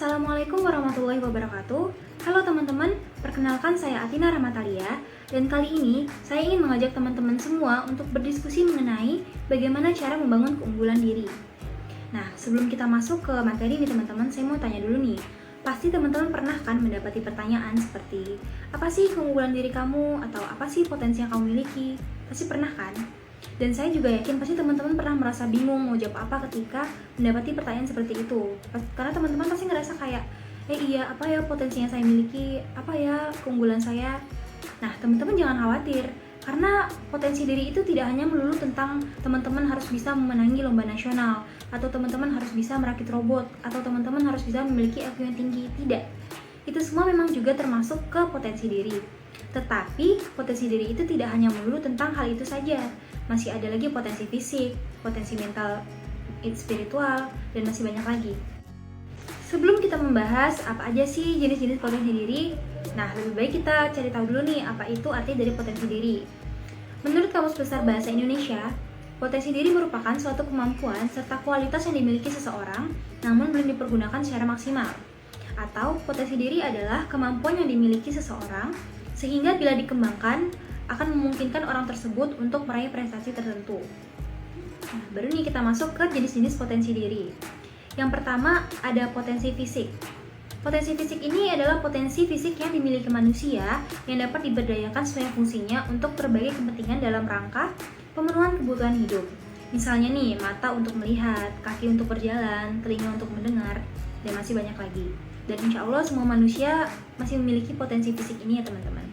Assalamualaikum warahmatullahi wabarakatuh. Halo teman-teman, perkenalkan saya Atina Rahmatalia. Dan kali ini saya ingin mengajak teman-teman semua untuk berdiskusi mengenai bagaimana cara membangun keunggulan diri. Nah, sebelum kita masuk ke materi nih teman-teman, saya mau tanya dulu nih. Pasti teman-teman pernah kan mendapati pertanyaan seperti, apa sih keunggulan diri kamu? Atau apa sih potensi yang kamu miliki? Pasti pernah kan? Dan saya juga yakin pasti teman-teman pernah merasa bingung mau jawab apa ketika mendapati pertanyaan seperti itu. Karena teman-teman pasti ngerasa kayak, iya, apa ya potensi yang saya miliki? Apa ya keunggulan saya? Nah, teman-teman jangan khawatir, karena potensi diri itu tidak hanya melulu tentang teman-teman harus bisa memenangi lomba nasional, atau teman-teman harus bisa merakit robot, atau teman-teman harus bisa memiliki IQ yang tinggi. Tidak. Itu semua memang juga termasuk ke potensi diri. Tetapi, potensi diri itu tidak hanya melulu tentang hal itu saja. Masih ada lagi potensi fisik, potensi mental, spiritual, dan masih banyak lagi. Sebelum kita membahas apa aja sih jenis-jenis potensi diri, nah lebih baik kita cari tahu dulu nih apa itu arti dari potensi diri. Menurut Kamus Besar Bahasa Indonesia, potensi diri merupakan suatu kemampuan serta kualitas yang dimiliki seseorang namun belum dipergunakan secara maksimal. Atau potensi diri adalah kemampuan yang dimiliki seseorang sehingga bila dikembangkan akan memungkinkan orang tersebut untuk meraih prestasi tertentu. Nah, baru nih kita masuk ke jenis-jenis potensi diri. Yang pertama ada potensi fisik. Potensi fisik ini adalah potensi fisik yang dimiliki manusia yang dapat diberdayakan sesuai fungsinya untuk berbagai kepentingan dalam rangka pemenuhan kebutuhan hidup. Misalnya nih, mata untuk melihat, kaki untuk berjalan, telinga untuk mendengar, dan masih banyak lagi. Dan insya Allah semua manusia masih memiliki potensi fisik ini ya teman-teman.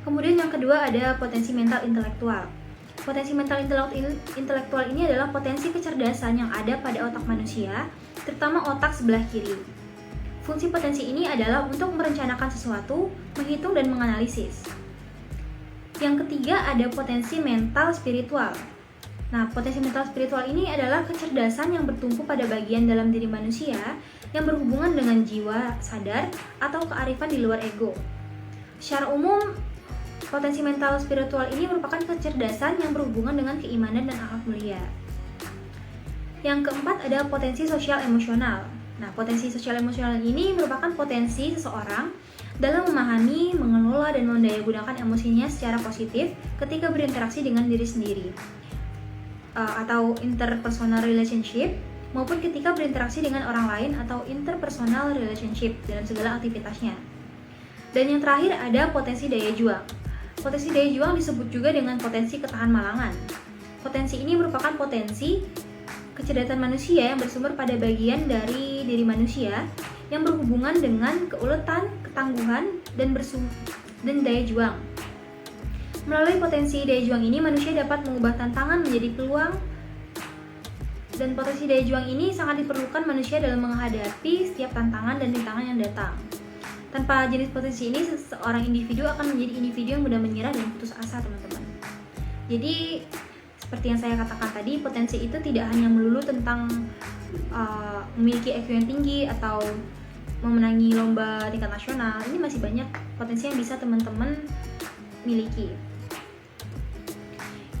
Kemudian yang kedua ada potensi mental intelektual. Potensi mental intelektual ini adalah potensi kecerdasan yang ada pada otak manusia, terutama otak sebelah kiri. Fungsi potensi ini adalah untuk merencanakan sesuatu, menghitung dan menganalisis. Yang ketiga ada potensi mental spiritual. Nah, potensi mental spiritual ini adalah kecerdasan yang bertumpu pada bagian dalam diri manusia yang berhubungan dengan jiwa sadar atau kearifan di luar ego. Secara umum, potensi mental spiritual ini merupakan kecerdasan yang berhubungan dengan keimanan dan akhlak mulia. Yang keempat ada potensi sosial emosional. Nah, potensi sosial emosional ini merupakan potensi seseorang dalam memahami, mengelola, dan mendayagunakan emosinya secara positif ketika berinteraksi dengan diri sendiri atau interpersonal relationship, maupun ketika berinteraksi dengan orang lain atau interpersonal relationship dalam segala aktivitasnya. Dan yang terakhir ada potensi daya juang. Potensi daya juang disebut juga dengan potensi ketahan malangan. Potensi ini merupakan potensi kecerdasan manusia yang bersumber pada bagian dari diri manusia yang berhubungan dengan keuletan, ketangguhan, dan daya juang. Melalui potensi daya juang ini, manusia dapat mengubah tantangan menjadi peluang, dan potensi daya juang ini sangat diperlukan manusia dalam menghadapi setiap tantangan dan rintangan yang datang. Tanpa jenis potensi ini, seseorang individu akan menjadi individu yang mudah menyerah dan putus asa, teman-teman. Jadi, seperti yang saya katakan tadi, potensi itu tidak hanya melulu tentang memiliki IQ yang tinggi atau memenangi lomba tingkat nasional. Ini masih banyak potensi yang bisa teman-teman miliki.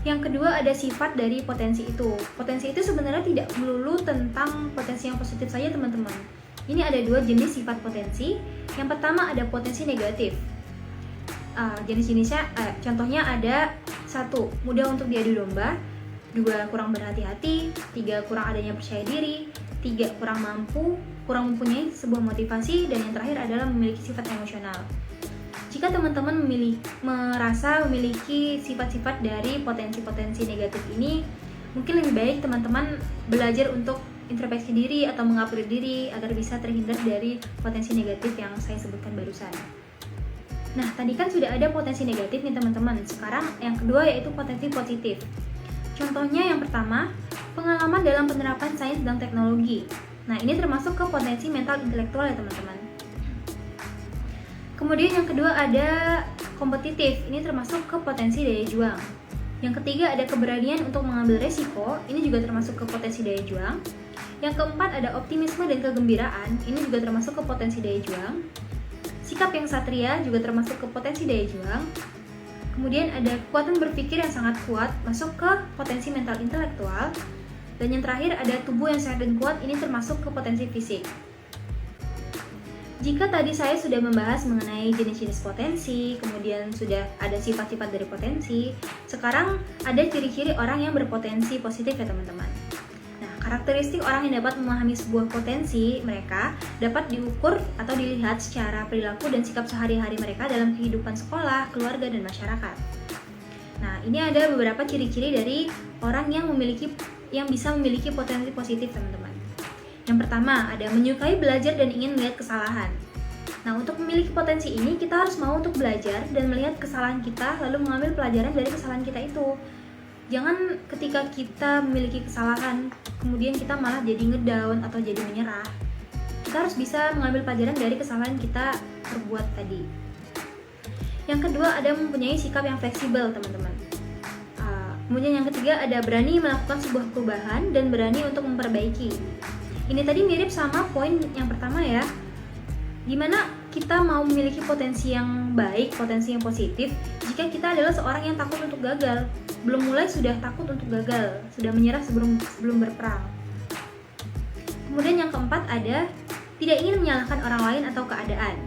Yang kedua ada sifat dari potensi itu. Potensi itu sebenarnya tidak melulu tentang potensi yang positif saja, teman-teman. Ini ada dua jenis sifat potensi. Yang pertama ada potensi negatif. Jenis-jenisnya, contohnya ada 1. Mudah untuk diadu domba, 2. Kurang berhati-hati, 3. Kurang adanya percaya diri, 3. Kurang mampu, kurang mempunyai sebuah motivasi, dan yang terakhir adalah memiliki sifat emosional. Jika teman-teman merasa memiliki sifat-sifat dari potensi-potensi negatif ini, mungkin lebih baik teman-teman belajar untuk introspeksi diri atau mengupgrade diri agar bisa terhindar dari potensi negatif yang saya sebutkan barusan. Nah, tadi kan sudah ada potensi negatif nih teman-teman. Sekarang yang kedua yaitu potensi positif. Contohnya yang pertama, pengalaman dalam penerapan sains dan teknologi. Nah, ini termasuk ke potensi mental intelektual ya teman-teman. Kemudian yang kedua ada kompetitif. Ini termasuk ke potensi daya juang. Yang ketiga ada keberanian untuk mengambil resiko. Ini juga termasuk ke potensi daya juang. Yang keempat ada optimisme dan kegembiraan. Ini juga termasuk ke potensi daya juang. Sikap yang satria juga termasuk ke potensi daya juang. Kemudian ada kekuatan berpikir yang sangat kuat, masuk ke potensi mental intelektual. Dan yang terakhir ada tubuh yang sehat dan kuat, ini termasuk ke potensi fisik. Jika tadi saya sudah membahas mengenai jenis-jenis potensi, kemudian sudah ada sifat-sifat dari potensi, sekarang ada ciri-ciri orang yang berpotensi positif ya teman-teman. Nah, karakteristik orang yang dapat memahami sebuah potensi mereka dapat diukur atau dilihat secara perilaku dan sikap sehari-hari mereka dalam kehidupan sekolah, keluarga, dan masyarakat. Nah, ini ada beberapa ciri-ciri dari orang yang bisa memiliki potensi positif teman-teman. Yang pertama, ada menyukai belajar dan ingin melihat kesalahan. Nah, untuk memiliki potensi ini, kita harus mau untuk belajar dan melihat kesalahan kita, lalu mengambil pelajaran dari kesalahan kita itu. Jangan ketika kita memiliki kesalahan, kemudian kita malah jadi ngedown atau jadi menyerah. Kita harus bisa mengambil pelajaran dari kesalahan kita perbuat tadi. Yang kedua, ada mempunyai sikap yang fleksibel, teman-teman. Kemudian yang ketiga, ada berani melakukan sebuah perubahan dan berani untuk memperbaiki. Ini tadi mirip sama poin yang pertama ya, dimana kita mau memiliki potensi yang baik, potensi yang positif jika kita adalah seorang yang takut untuk gagal. Belum mulai sudah takut untuk gagal, sudah menyerah sebelum berperang. Kemudian yang keempat ada tidak ingin menyalahkan orang lain atau keadaan.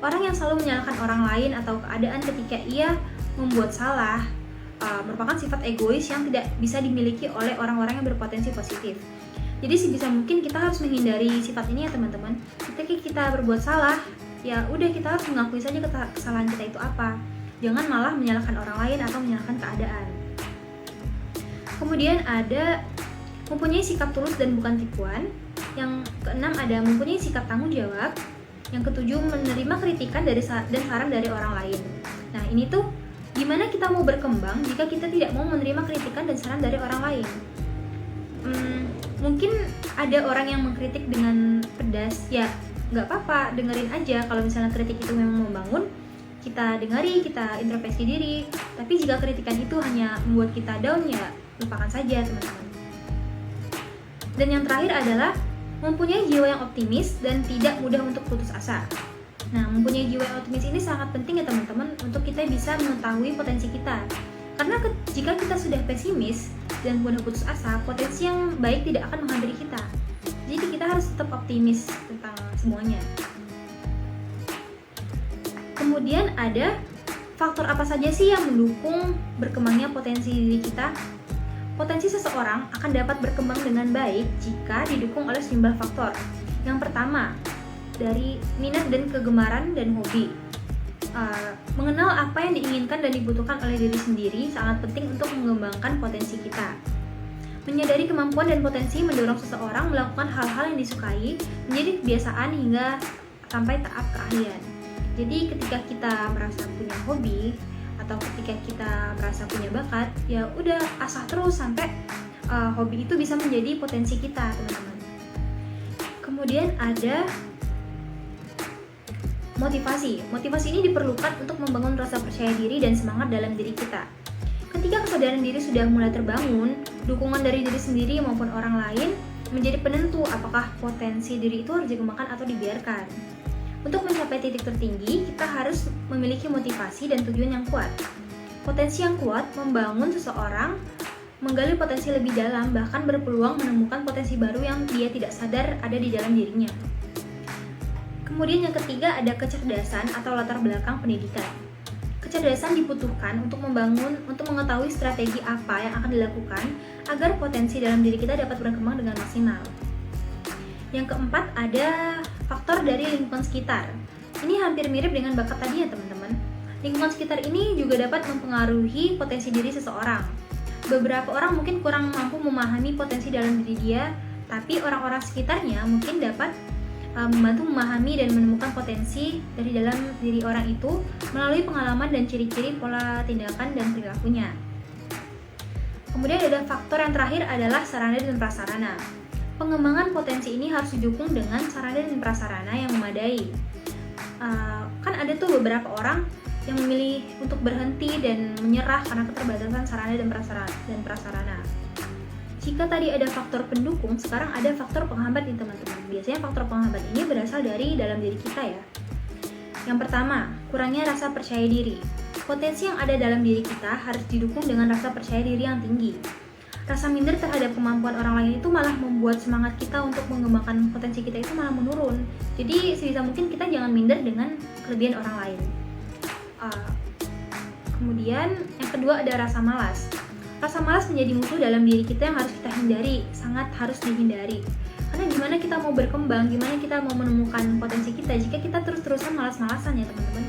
Orang yang selalu menyalahkan orang lain atau keadaan ketika ia membuat salah merupakan sifat egois yang tidak bisa dimiliki oleh orang-orang yang berpotensi positif. Jadi sebisa mungkin kita harus menghindari sifat ini ya teman-teman. Ketika kita berbuat salah, ya udah kita harus mengakui saja kesalahan kita itu apa. Jangan malah menyalahkan orang lain atau menyalahkan keadaan. Kemudian ada mempunyai sikap tulus dan bukan tipuan. Yang keenam ada mempunyai sikap tanggung jawab. Yang ketujuh menerima kritikan dan saran dari orang lain. Nah, ini tuh gimana kita mau berkembang jika kita tidak mau menerima kritikan dan saran dari orang lain. Mungkin ada orang yang mengkritik dengan pedas, ya nggak apa-apa, dengerin aja. Kalau misalnya kritik itu memang membangun, kita dengari, kita introspeksi diri. Tapi jika kritikan itu hanya membuat kita down, ya lupakan saja teman-teman. Dan yang terakhir adalah mempunyai jiwa yang optimis dan tidak mudah untuk putus asa. Nah, mempunyai jiwa yang optimis ini sangat penting ya teman-teman untuk kita bisa mengetahui potensi kita. Karena jika kita sudah pesimis dan mudah putus asa, potensi yang baik tidak akan menghampiri kita. Jadi kita harus tetap optimis tentang semuanya. Kemudian ada faktor apa saja sih yang mendukung berkembangnya potensi diri kita? Potensi seseorang akan dapat berkembang dengan baik jika didukung oleh sejumlah faktor. Yang pertama, dari minat dan kegemaran dan hobi. Mengenal apa yang diinginkan dan dibutuhkan oleh diri sendiri sangat penting untuk mengembangkan potensi kita. Menyadari kemampuan dan potensi mendorong seseorang melakukan hal-hal yang disukai menjadi kebiasaan hingga sampai tahap keahlian. Jadi ketika kita merasa punya hobi atau ketika kita merasa punya bakat, ya udah asah terus sampai hobi itu bisa menjadi potensi kita, teman-teman. Kemudian ada motivasi. Motivasi ini diperlukan untuk membangun rasa percaya diri dan semangat dalam diri kita. Ketika kesadaran diri sudah mulai terbangun, dukungan dari diri sendiri maupun orang lain menjadi penentu apakah potensi diri itu harus dikembangkan atau dibiarkan. Untuk mencapai titik tertinggi, kita harus memiliki motivasi dan tujuan yang kuat. Potensi yang kuat membangun seseorang menggali potensi lebih dalam, bahkan berpeluang menemukan potensi baru yang dia tidak sadar ada di dalam dirinya. Kemudian yang ketiga ada kecerdasan atau latar belakang pendidikan. Kecerdasan dibutuhkan untuk mengetahui strategi apa yang akan dilakukan agar potensi dalam diri kita dapat berkembang dengan maksimal. Yang keempat ada faktor dari lingkungan sekitar. Ini hampir mirip dengan bakat tadi ya teman-teman. Lingkungan sekitar ini juga dapat mempengaruhi potensi diri seseorang. Beberapa orang mungkin kurang mampu memahami potensi dalam diri dia, tapi orang-orang sekitarnya mungkin dapat membantu memahami dan menemukan potensi dari dalam diri orang itu melalui pengalaman dan ciri-ciri pola tindakan dan perilakunya. Kemudian ada faktor yang terakhir adalah sarana dan prasarana. Pengembangan potensi ini harus didukung dengan sarana dan prasarana yang memadai. Kan ada tuh beberapa orang yang memilih untuk berhenti dan menyerah karena keterbatasan sarana dan prasarana. Jika tadi ada faktor pendukung, sekarang ada faktor penghambat nih teman-teman. Biasanya faktor penghambat ini berasal dari dalam diri kita ya. Yang pertama, kurangnya rasa percaya diri. Potensi yang ada dalam diri kita harus didukung dengan rasa percaya diri yang tinggi. Rasa minder terhadap kemampuan orang lain itu malah membuat semangat kita untuk mengembangkan potensi kita itu malah menurun. Jadi sebisa mungkin kita jangan minder dengan kelebihan orang lain. Kemudian yang kedua ada rasa malas. Rasa malas menjadi musuh dalam diri kita yang harus kita hindari, sangat harus dihindari. Karena gimana kita mau berkembang, gimana kita mau menemukan potensi kita jika kita terus-terusan malas-malasan ya teman-teman.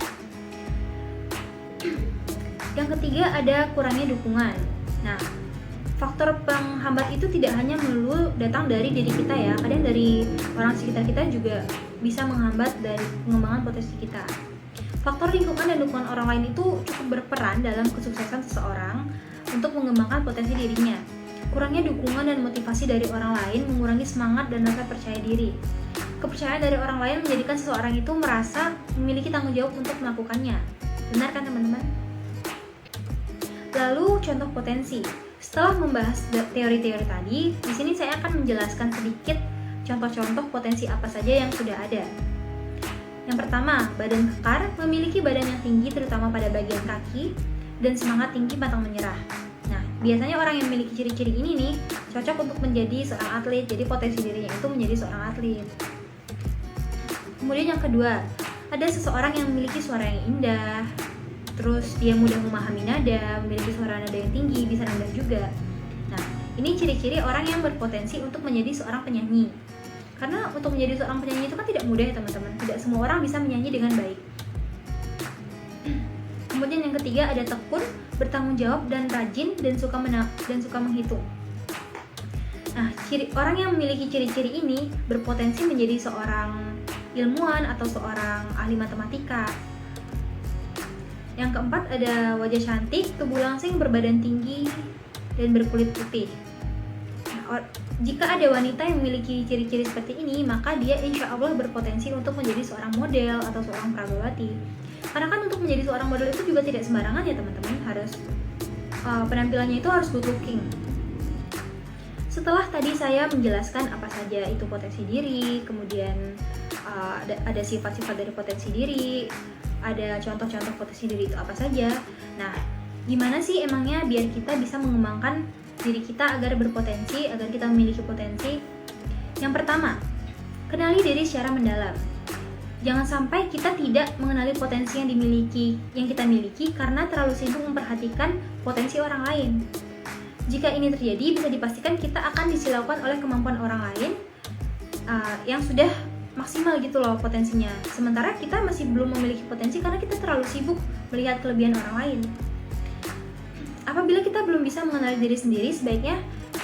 Yang ketiga ada kurangnya dukungan. Nah, faktor penghambat itu tidak hanya melulu datang dari diri kita ya, kadang dari orang sekitar kita juga bisa menghambat dari pengembangan potensi kita. Faktor lingkungan dan dukungan orang lain itu cukup berperan dalam kesuksesan seseorang untuk mengembangkan potensi dirinya. Kurangnya dukungan dan motivasi dari orang lain mengurangi semangat dan rasa percaya diri. Kepercayaan dari orang lain menjadikan seseorang itu merasa memiliki tanggung jawab untuk melakukannya. Benar kan teman-teman? Lalu contoh potensi. Setelah membahas teori-teori tadi, di sini saya akan menjelaskan sedikit contoh-contoh potensi apa saja yang sudah ada. Yang pertama, badan kekar, memiliki badan yang tinggi terutama pada bagian kaki, dan semangat tinggi pantang menyerah. Nah, biasanya orang yang memiliki ciri-ciri ini nih cocok untuk menjadi seorang atlet, jadi potensi dirinya itu menjadi seorang atlet. Kemudian yang kedua, ada seseorang yang memiliki suara yang indah, terus dia mudah memahami nada, memiliki suara nada yang tinggi, bisa rendah juga. Nah, ini ciri-ciri orang yang berpotensi untuk menjadi seorang penyanyi. Karena untuk menjadi seorang penyanyi itu kan tidak mudah ya teman-teman. Tidak semua orang bisa menyanyi dengan baik. Kemudian yang ketiga ada tekun, bertanggung jawab dan rajin dan suka menghitung. Nah, orang yang memiliki ciri-ciri ini berpotensi menjadi seorang ilmuwan atau seorang ahli matematika. Yang keempat ada wajah cantik, tubuh langsing, berbadan tinggi, dan berkulit putih. Nah, jika ada wanita yang memiliki ciri-ciri seperti ini, maka dia insya Allah berpotensi untuk menjadi seorang model atau seorang prabawati. Karena kan untuk menjadi seorang model itu juga tidak sembarangan ya teman-teman, harus penampilannya itu harus good looking. Setelah tadi saya menjelaskan apa saja itu potensi diri, kemudian ada sifat-sifat dari potensi diri, ada contoh-contoh potensi diri itu apa saja. Nah, gimana sih emangnya biar kita bisa mengembangkan diri kita agar berpotensi, agar kita memiliki potensi? Yang pertama, kenali diri secara mendalam. Jangan sampai kita tidak mengenali potensi yang kita miliki karena terlalu sibuk memperhatikan potensi orang lain. Jika ini terjadi, bisa dipastikan kita akan disilaukan oleh kemampuan orang lain yang sudah maksimal gitu loh potensinya. Sementara kita masih belum memiliki potensi karena kita terlalu sibuk melihat kelebihan orang lain. Apabila kita belum bisa mengenali diri sendiri, sebaiknya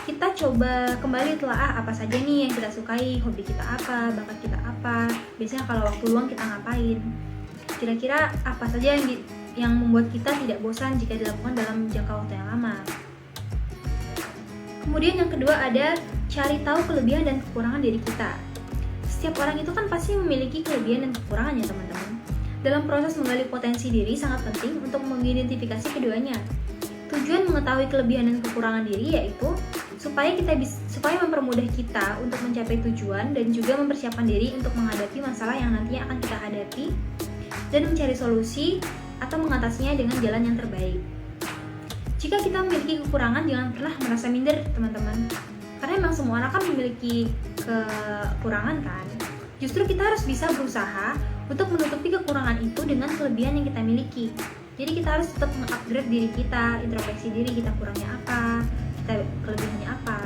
kita coba kembali telaah apa saja nih yang kita sukai, hobi kita apa, bakat kita apa, biasanya kalau waktu luang kita ngapain. Kira-kira apa saja yang membuat kita tidak bosan jika dilakukan dalam jangka waktu yang lama. Kemudian yang kedua ada cari tahu kelebihan dan kekurangan diri kita. Setiap orang itu kan pasti memiliki kelebihan dan kekurangan ya teman-teman. Dalam proses menggali potensi diri sangat penting untuk mengidentifikasi keduanya. Tujuan mengetahui kelebihan dan kekurangan diri yaitu supaya mempermudah kita untuk mencapai tujuan dan juga mempersiapkan diri untuk menghadapi masalah yang nantinya akan kita hadapi dan mencari solusi atau mengatasinya dengan jalan yang terbaik. Jika kita memiliki kekurangan, jangan pernah merasa minder teman-teman. Karena memang semua orang kan memiliki kekurangan kan. Justru kita harus bisa berusaha untuk menutupi kekurangan itu dengan kelebihan yang kita miliki. Jadi kita harus tetap mengupgrade diri kita, introspeksi diri, kita kurangnya apa, kita kelebihannya apa.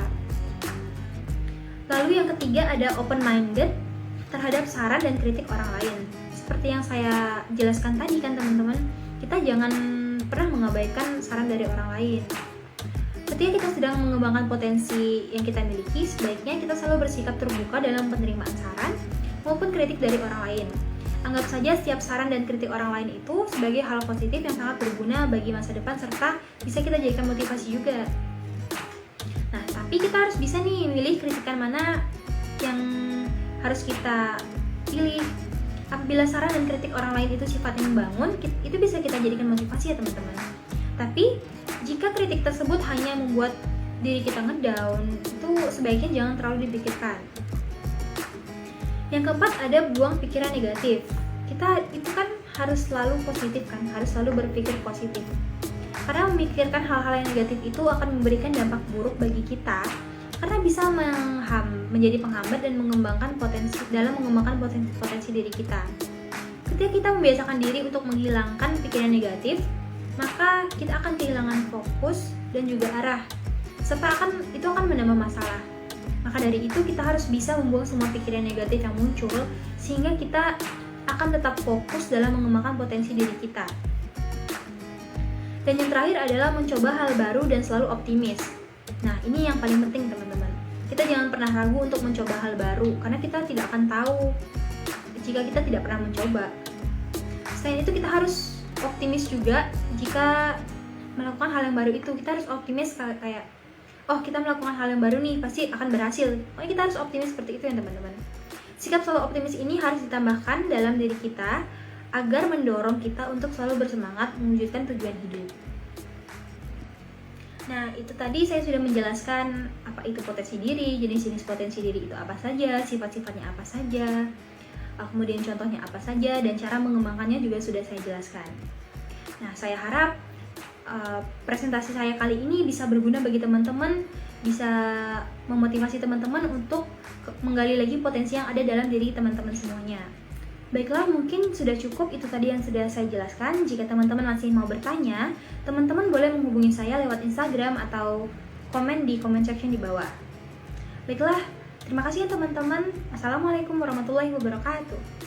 Lalu yang ketiga ada open-minded terhadap saran dan kritik orang lain. Seperti yang saya jelaskan tadi kan teman-teman, kita jangan pernah mengabaikan saran dari orang lain. Ketika kita sedang mengembangkan potensi yang kita miliki, sebaiknya kita selalu bersikap terbuka dalam penerimaan saran maupun kritik dari orang lain. Anggap saja setiap saran dan kritik orang lain itu sebagai hal positif yang sangat berguna bagi masa depan serta bisa kita jadikan motivasi juga. Nah, tapi kita harus bisa nih milih kritikan mana yang harus kita pilih. Apabila saran dan kritik orang lain itu sifatnya membangun, itu bisa kita jadikan motivasi ya teman-teman. Tapi jika kritik tersebut hanya membuat diri kita ngedown, itu sebaiknya jangan terlalu dipikirkan. Yang keempat ada buang pikiran negatif. Kita itu kan harus selalu positif kan, harus selalu berpikir positif. Karena memikirkan hal-hal yang negatif itu akan memberikan dampak buruk bagi kita, karena bisa menjadi penghambat dan mengembangkan potensi diri kita. Ketika kita membiasakan diri untuk menghilangkan pikiran negatif, maka kita akan kehilangan fokus dan juga arah, serta itu akan menambah masalah. Maka dari itu kita harus bisa membuang semua pikiran negatif yang muncul, sehingga kita akan tetap fokus dalam mengembangkan potensi diri kita. Dan yang terakhir adalah mencoba hal baru dan selalu optimis. Nah, ini yang paling penting teman-teman. Kita jangan pernah ragu untuk mencoba hal baru, karena kita tidak akan tahu jika kita tidak pernah mencoba. Selain itu kita harus optimis juga jika melakukan hal yang baru itu. Kita harus optimis kayak, oh kita melakukan hal yang baru nih, pasti akan berhasil. Pokoknya kita harus optimis seperti itu ya teman-teman. Sikap selalu optimis ini harus ditambahkan dalam diri kita agar mendorong kita untuk selalu bersemangat mewujudkan tujuan hidup. Nah, itu tadi saya sudah menjelaskan apa itu potensi diri, jenis-jenis potensi diri itu apa saja, sifat-sifatnya apa saja, kemudian contohnya apa saja, dan cara mengembangkannya juga sudah saya jelaskan. Nah, saya harap presentasi saya kali ini bisa berguna bagi teman-teman, bisa memotivasi teman-teman untuk menggali lagi potensi yang ada dalam diri teman-teman semuanya. Baiklah, mungkin sudah cukup itu tadi yang sudah saya jelaskan. Jika teman-teman masih mau bertanya, teman-teman boleh menghubungi saya lewat Instagram atau komen di comment section di bawah. Baiklah, terima kasih ya teman-teman. Assalamualaikum warahmatullahi wabarakatuh.